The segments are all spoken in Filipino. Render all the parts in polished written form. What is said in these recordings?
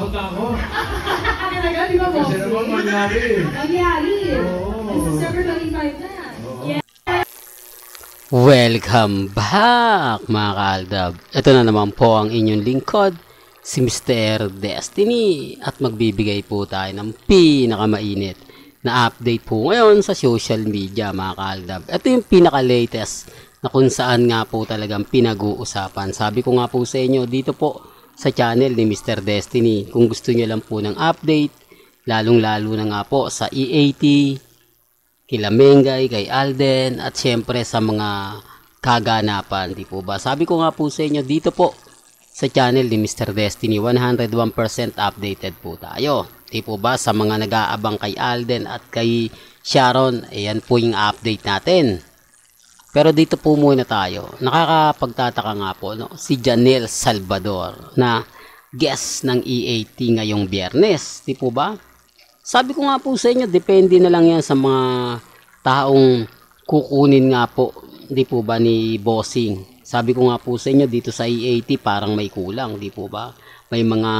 Natatakot ako. Talaga, di ba, Kasi bossing? naman mangyari. Mangyari. Oo. This is December 25 na. Yeah. Welcome back mga kaaldab. Ito na naman po ang inyong lingkod, si Mr. Destiny. At magbibigay po tayo ng pinakamainit na update po ngayon sa social media mga kaaldab. Ito yung pinaka-latest na kung saan nga po talagang pinag-uusapan. Sabi ko nga po sa inyo dito po sa channel ni Mr. Destiny, kung gusto nyo lang po ng update, lalong-lalo na nga po sa EAT, kila Mengay, kay Alden, at syempre sa mga kaganapan, di po ba? Sabi ko nga po sa inyo, dito po sa channel ni Mr. Destiny, 101% updated po tayo. Di po ba? Sa mga nag-aabang kay Alden at kay Sharon, ayan po yung update natin. Pero dito po muna tayo. Nakakapagtataka nga po, no? Si Janelle Salvador na guest ng EAT ngayong Biyernes, di po ba? Sabi ko nga po sa inyo, depende na lang yan sa mga taong kukunin nga po, di po ba, ni Bossing. Sabi ko nga po sa inyo, dito sa EAT parang may kulang, di po ba? May mga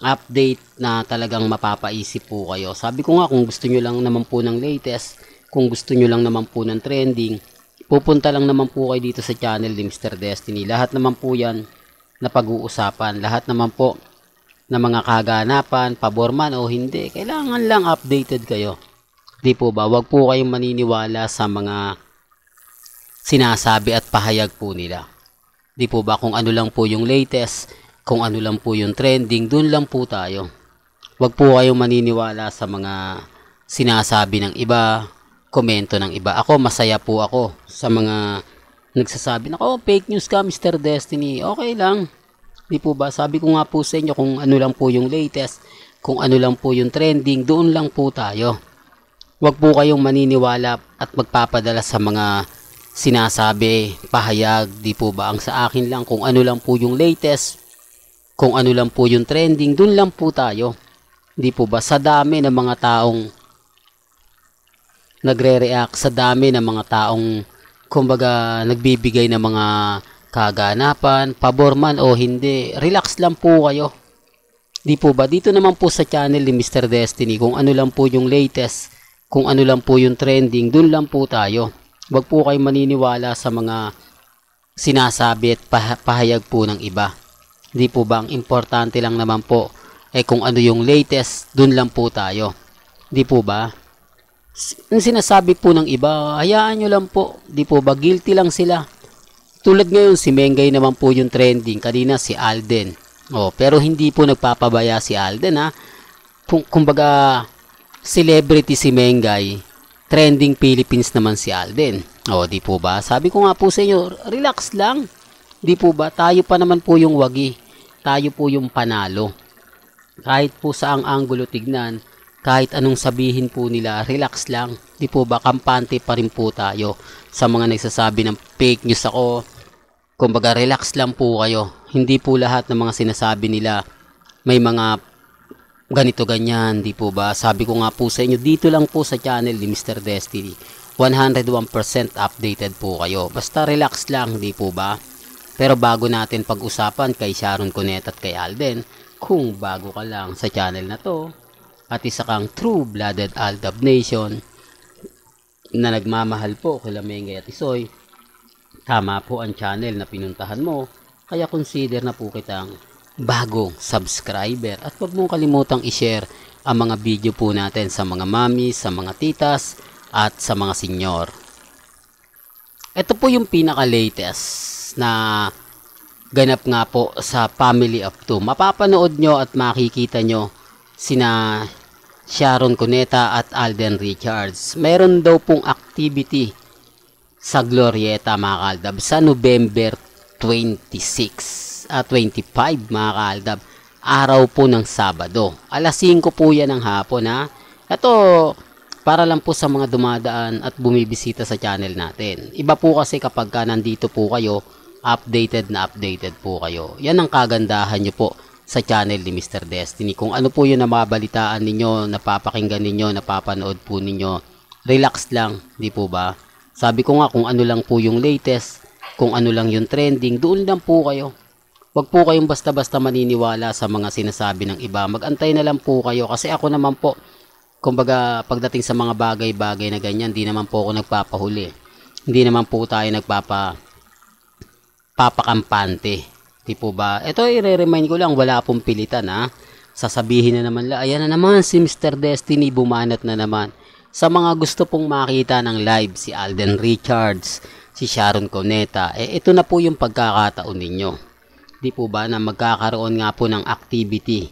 update na talagang mapapaisip po kayo. Sabi ko nga, kung gusto nyo lang naman po ng latest, kung gusto nyo lang naman po ng trending, pupunta lang naman po kayo dito sa channel ni Mr. Destiny. Lahat naman po yan na pag-uusapan. Lahat naman po na mga kaganapan, pabor man o hindi, kailangan lang updated kayo. Di po ba? Huwag po kayong maniniwala sa mga sinasabi at pahayag po nila. Di po ba? Kung ano lang po yung latest, kung ano lang po yung trending, dun lang po tayo. Huwag po kayong maniniwala sa mga sinasabi ng iba, komento ng iba. Ako, masaya po ako sa mga nagsasabi na, oh, fake news ka, Mr. Destiny. Okay lang. Di po ba? Sabi ko nga po sa inyo, kung ano lang po yung latest, kung ano lang po yung trending, doon lang po tayo. Huwag po kayong maniniwala at magpapadala sa mga sinasabi, pahayag, di po ba? Ang sa akin lang, kung ano lang po yung latest, kung ano lang po yung trending, doon lang po tayo. Di po ba? Sa dami ng mga taong nagre-react, sa dami ng mga taong, kumbaga, nagbibigay ng mga kaganapan, pabor man o hindi, relax lang po kayo. Di po ba? Dito naman po sa channel ni Mr. Destiny, kung ano lang po yung latest, kung ano lang po yung trending, dun lang po tayo. Huwag po kayo maniniwala sa mga sinasabi at pahayag po ng iba. Di po ba? Ang importante lang naman po kung ano yung latest, dun lang po tayo. Di po ba? Ang sinasabi po ng iba, hayaan nyo lang po. Di po ba? Guilty lang sila. Tulad ngayon, si Mengay naman po yung trending. Kanina si Alden. Oh, pero hindi po nagpapabaya si Alden, ha. Kumbaga, celebrity si Mengay. Trending Philippines naman si Alden. Oh, di po ba? Sabi ko nga po sa inyo, relax lang. Di po ba? Tayo pa naman po yung wagi. Tayo po yung panalo. Kahit po saang anggulo tignan, kahit anong sabihin po nila, relax lang. Di po ba? Kampante pa rin po tayo sa mga nagsasabi ng fake news ako. Kumbaga, relax lang po kayo. Hindi po lahat ng mga sinasabi nila may mga ganito ganyan, di po ba? Sabi ko nga po sa inyo, dito lang po sa channel ni Mr. Destiny, 101% updated po kayo. Basta relax lang, di po ba? Pero bago natin pag-usapan kay Sharon Cuneta at kay Alden, kung bago ka lang sa channel na to at isa kang true-blooded Aldab Nation na nagmamahal po kila Mengay at Isoy, tama po ang channel na pinuntahan mo, kaya consider na po kitang bagong subscriber. At huwag mong kalimutang i-share ang mga video po natin sa mga mami, sa mga titas, at sa mga senyor. Ito po yung pinaka-latest na ganap nga po sa Family of Two. Mapapanood nyo at makikita nyo sina Sharon Cuneta at Alden Richards. Meron daw pong activity sa Glorieta, mga kaaldab, sa November 25 mga kaaldab, araw po ng Sabado. Alas 5 po yan ng hapon, ha. Ito para lang po sa mga dumadaan at bumibisita sa channel natin. Iba po kasi kapag nandito po kayo, updated na updated po kayo. Yan ang kagandahan nyo po sa channel ni Mr. Destiny. Kung ano po yung nababalitaan ninyo, napapakinggan ninyo, napapanood po ninyo, relax lang, di po ba? Sabi ko nga, kung ano lang po yung latest, kung ano lang yung trending, doon lang po kayo. Wag po kayong basta-basta maniniwala sa mga sinasabi ng iba. Mag-antay na lang po kayo kasi ako naman po, kumbaga pagdating sa mga bagay-bagay na ganyan, di naman po ako nagpapahuli. Hindi naman po tayo papakampante. Di po ba? Ito i-remind ko lang, wala pong pilitan ha. Sasabihin na naman ayan na naman si Mr. Destiny, bumanat na naman. Sa mga gusto pong makita ng live, si Alden Richards, si Sharon Cuneta, ito na po yung pagkakataon ninyo. Di po ba na magkakaroon nga po ng activity.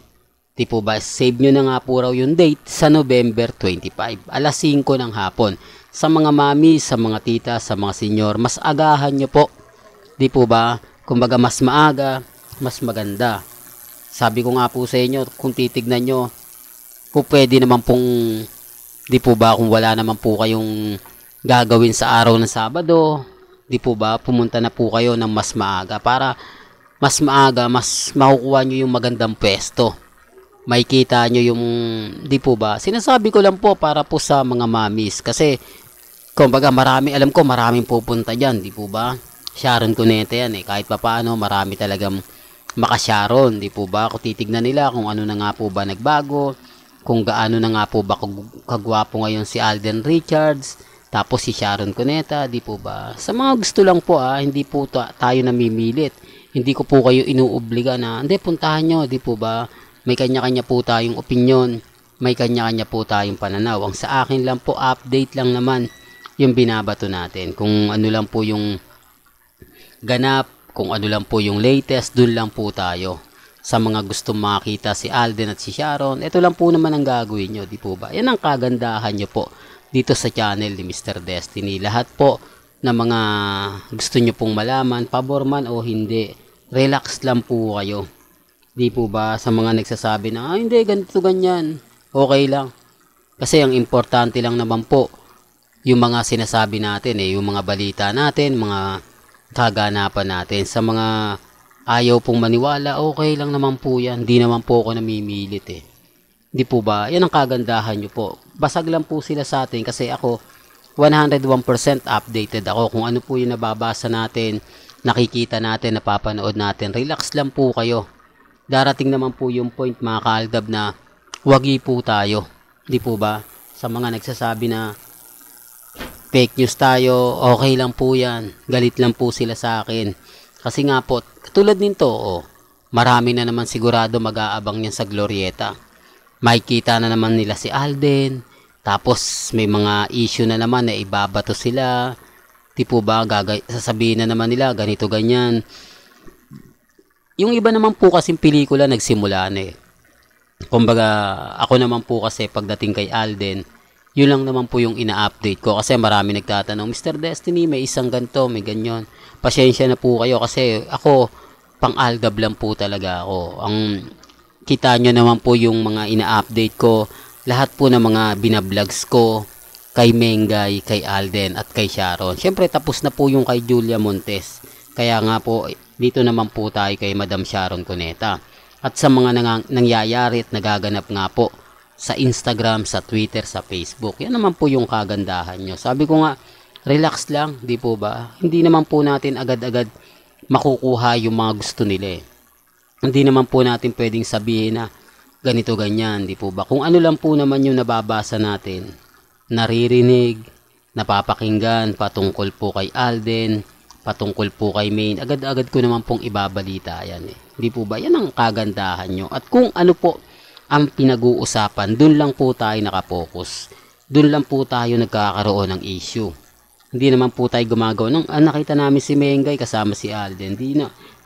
Di po ba, save nyo na nga po raw yung date sa November 25, alas 5 ng hapon. Sa mga mami, sa mga tita, sa mga senyor, mas agahan nyo po. Di po ba, kumbaga mas maaga, mas maganda. Sabi ko nga po sa inyo, kung titignan nyo, po pwede naman pong, di po ba, kung wala naman po kayong gagawin sa araw ng Sabado, di po ba, pumunta na po kayo ng mas maaga para mas maaga, mas makukuha nyo yung magandang pwesto. May kita nyo yung, di po ba, sinasabi ko lang po para po sa mga mamis, kasi, kumbaga alam ko maraming pupunta dyan, di po ba? Sharon Cuneta yan kahit pa paano, marami talagang makasharon, di po ba? Kung titignan nila kung ano na nga po ba nagbago, kung gaano na nga po ba kagwapo ngayon si Alden Richards, tapos si Sharon Cuneta, di po ba? Sa mga gusto lang po hindi po tayo namimilit. Hindi ko po kayo inuobliga na, hindi, puntahan nyo, di po ba? May kanya-kanya po tayong opinion, may kanya-kanya po tayong pananaw. Ang sa akin lang po, update lang naman yung binabato natin. Kung ano lang po yung ganap, kung ano lang po yung latest, dun lang po tayo. Sa mga gustong makita si Alden at si Sharon, ito lang po naman ang gagawin nyo, di po ba? Yan ang kagandahan nyo po dito sa channel ni Mr. Destiny. Lahat po na mga gusto nyo pong malaman, pabor man o hindi, relax lang po kayo. Di po ba? Sa mga nagsasabi na, hindi, ganito, ganyan, okay lang. Kasi ang importante lang naman po, yung mga sinasabi natin, yung mga balita natin, mga kaganapan natin. Sa mga ayaw pong maniwala, okay lang naman po yan. Hindi naman po ako namimilit Di po ba? Yan ang kagandahan nyo po. Basag lang po sila sa atin kasi ako 101% updated ako kung ano po yung nababasa natin, nakikita natin, napapanood natin. Relax lang po kayo. Darating naman po yung point mga kaaldab na wagi po tayo. Di po ba? Sa mga nagsasabi na fake news tayo, okay lang po yan. Galit lang po sila sa akin. Kasi nga po, katulad nito, marami na naman sigurado mag-aabang yan sa Glorieta. Makikita na naman nila si Alden. Tapos may mga issue na naman na ibabato sila. Di po ba, sasabihin na naman nila, ganito, ganyan. Yung iba naman po kasing pelikula nagsimula na Kumbaga, ako naman po kasi pagdating kay Alden, yun lang naman po yung ina-update ko kasi marami nagtatanong, Mr. Destiny, may isang ganito, may ganyan. Pasensya na po kayo kasi ako, pang-aldab lang po talaga ako. Ang kita nyo naman po yung mga ina-update ko, lahat po ng mga binablogs ko, kay Mengay, kay Alden, at kay Sharon. Siyempre, tapos na po yung kay Julia Montes. Kaya nga po, dito naman po tayo kay Madam Sharon Cuneta. At sa mga nangyayari at nagaganap nga po, sa Instagram, sa Twitter, sa Facebook. Yan naman po yung kagandahan nyo. Sabi ko nga, relax lang, di po ba? Hindi naman po natin agad-agad makukuha yung mga gusto nila Hindi naman po natin pwedeng sabihin na ganito, ganyan, di po ba? Kung ano lang po naman yung nababasa natin, naririnig, napapakinggan, patungkol po kay Alden, patungkol po kay Maine, agad-agad ko naman pong ibabalita yan Di po ba? Yan ang kagandahan nyo. At kung ano po ang pinag-uusapan, dun lang po tayo nakapokus. Dun lang po tayo nagkakaroon ng issue. Hindi naman po tayo gumagawa ng nakita namin si Mengay kasama si Alden.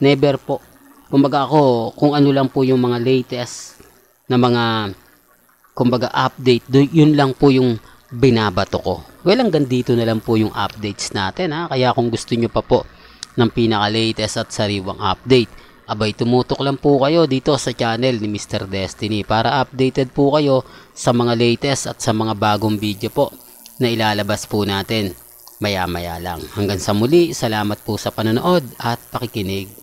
Never po. Kumbaga ako, kung ano lang po yung mga latest na mga kumbaga update, yun lang po yung binabato ko. Well, hanggang dito na lang po yung updates natin Kaya kung gusto nyo pa po ng pinaka-latest at sariwang update, abay tumutok lang po kayo dito sa channel ni Mr. Destiny para updated po kayo sa mga latest at sa mga bagong video po na ilalabas po natin maya-maya lang. Hanggang sa muli, salamat po sa panonood at pakikinig.